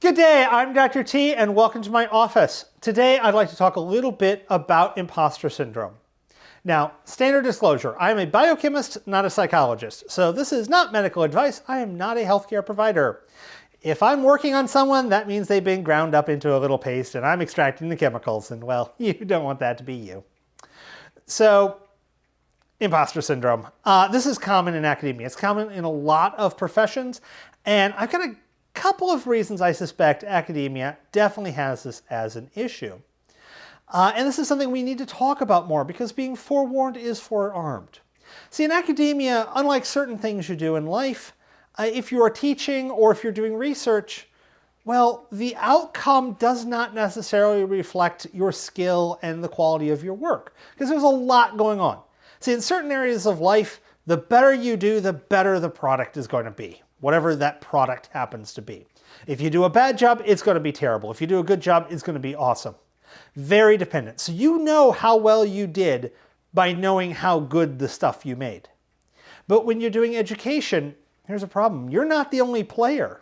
Good day, I'm Dr. T and welcome to my office. Today I'd like to talk a little bit about imposter syndrome. Now, standard disclosure, I'm a biochemist, not a psychologist. So this is not medical advice. I am not a healthcare provider. If I'm working on someone, that means they've been ground up into a little paste and I'm extracting the chemicals, and well, you don't want that to be you. So, imposter syndrome. This is common in academia. It's common in a lot of professions, and I've got a couple of reasons I suspect academia definitely has this as an issue. And this is something we need to talk about more because being forewarned is forearmed. See, in academia, unlike certain things you do in life, if you are teaching or if you're doing research, well, the outcome does not necessarily reflect your skill and the quality of your work because there's a lot going on. See, in certain areas of life, the better you do, the better the product is going to be, whatever that product happens to be. If you do a bad job, it's going to be terrible. If you do a good job, it's going to be awesome. Very dependent. So you know how well you did by knowing how good the stuff you made. But when you're doing education, here's a problem. You're not the only player.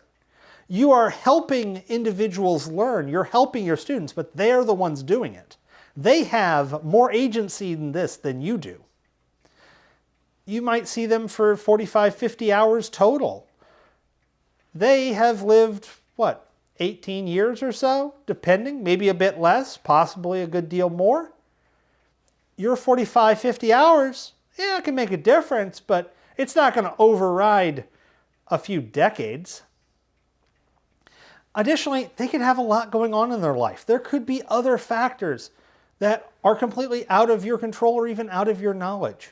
You are helping individuals learn. You're helping your students, but they're the ones doing it. They have more agency in this than you do. You might see them for 45, 50 hours total. They have lived, 18 years or so, depending, maybe a bit less, possibly a good deal more. Your 45, 50 hours, yeah, it can make a difference, but it's not going to override a few decades. Additionally, they could have a lot going on in their life. There could be other factors that are completely out of your control or even out of your knowledge.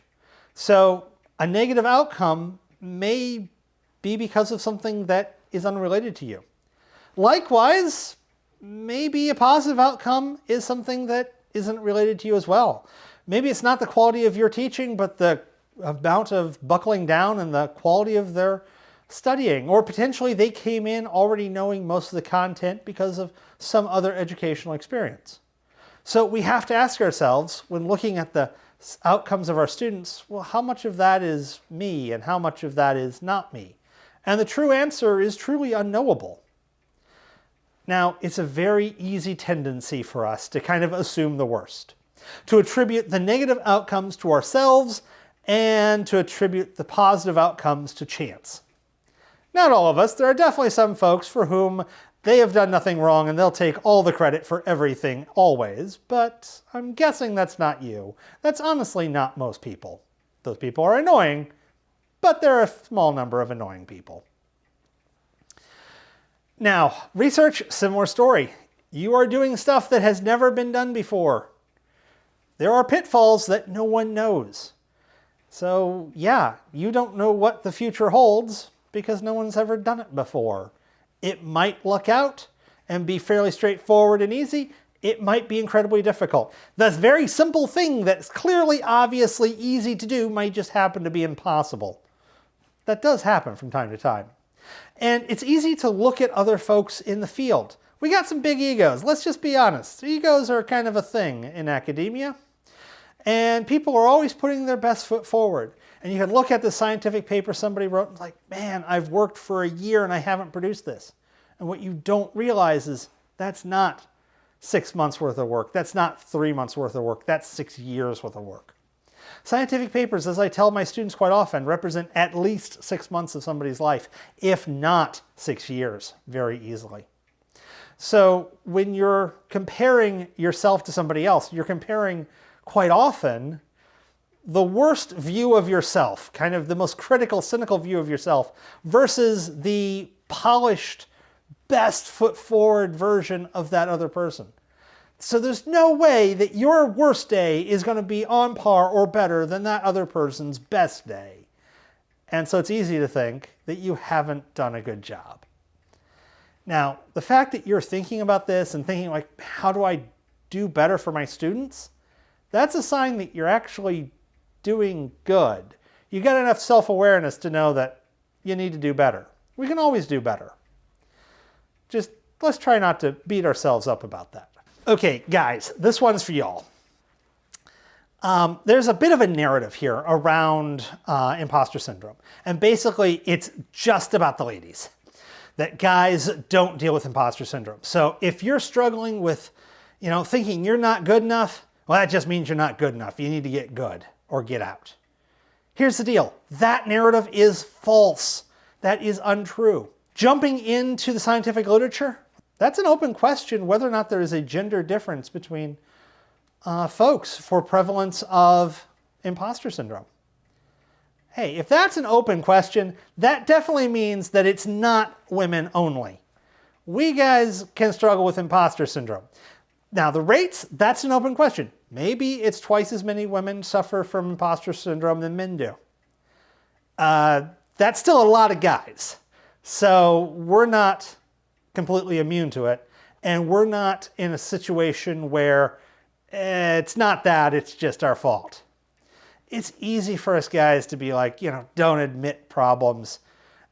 So a negative outcome may be because of something that is unrelated to you. Likewise, maybe a positive outcome is something that isn't related to you as well. Maybe it's not the quality of your teaching, but the amount of buckling down and the quality of their studying. Or potentially they came in already knowing most of the content because of some other educational experience. So we have to ask ourselves, when looking at the outcomes of our students, well, how much of that is me and how much of that is not me? And the true answer is truly unknowable. Now, it's a very easy tendency for us to kind of assume the worst, to attribute the negative outcomes to ourselves and to attribute the positive outcomes to chance. Not all of us. There are definitely some folks for whom they have done nothing wrong and they'll take all the credit for everything always, but I'm guessing that's not you. That's honestly not most people. Those people are annoying, but there are a small number of annoying people. Now, research, similar story. You are doing stuff that has never been done before. There are pitfalls that no one knows. So yeah, you don't know what the future holds because no one's ever done it before. It might luck out and be fairly straightforward and easy. It might be incredibly difficult. This very simple thing that's clearly, obviously easy to do might just happen to be impossible. That does happen from time to time. And it's easy to look at other folks in the field. We got some big egos. Let's just be honest. Egos are kind of a thing in academia. And people are always putting their best foot forward. And you can look at the scientific paper somebody wrote and like, man, I've worked for a year and I haven't produced this. And what you don't realize is that's not 6 months worth of work. That's not 3 months worth of work. That's 6 years worth of work. Scientific papers, as I tell my students quite often, represent at least 6 months of somebody's life, if not 6 years, very easily. So when you're comparing yourself to somebody else, you're comparing quite often the worst view of yourself, kind of the most critical, cynical view of yourself, versus the polished, best foot forward version of that other person. So there's no way that your worst day is going to be on par or better than that other person's best day. And so it's easy to think that you haven't done a good job. Now, the fact that you're thinking about this and thinking like, how do I do better for my students? That's a sign that you're actually doing good. You got enough self-awareness to know that you need to do better. We can always do better. Just let's try not to beat ourselves up about that. Okay, guys, this one's for y'all. There's a bit of a narrative here around imposter syndrome. And basically, it's just about the ladies. that guys don't deal with imposter syndrome. So if you're struggling with, thinking you're not good enough, well, that just means you're not good enough. You need to get good or get out. Here's the deal. That narrative is false. That is untrue. Jumping into the scientific literature, that's an open question whether or not there is a gender difference between folks for prevalence of imposter syndrome. Hey, if that's an open question, that definitely means that it's not women only. We guys can struggle with imposter syndrome. Now, the rates, that's an open question. Maybe it's twice as many women suffer from imposter syndrome than men do. That's still a lot of guys. So we're not completely immune to it. And we're not in a situation where it's not that, it's just our fault. It's easy for us guys to be like, don't admit problems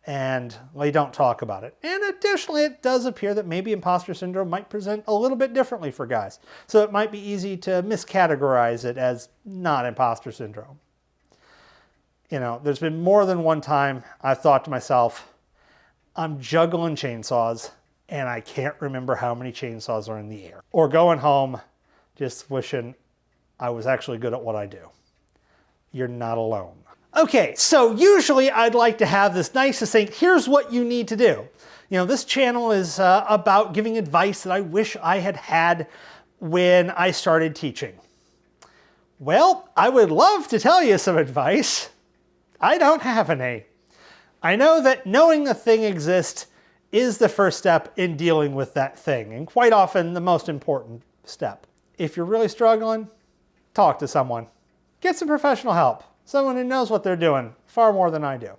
and we don't talk about it. And additionally, it does appear that maybe imposter syndrome might present a little bit differently for guys. So it might be easy to miscategorize it as not imposter syndrome. There's been more than one time I've thought to myself, I'm juggling chainsaws and I can't remember how many chainsaws are in the air. Or going home just wishing I was actually good at what I do. You're not alone. Okay, so usually I'd like to have this nice succinct, here's what you need to do. This channel is about giving advice that I wish I had had when I started teaching. Well, I would love to tell you some advice. I don't have any. I know that knowing a thing exists is the first step in dealing with that thing, and quite often the most important step. If you're really struggling, talk to someone. Get some professional help. Someone who knows what they're doing far more than I do.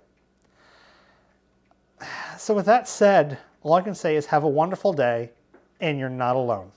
So with that said, all I can say is have a wonderful day, and you're not alone.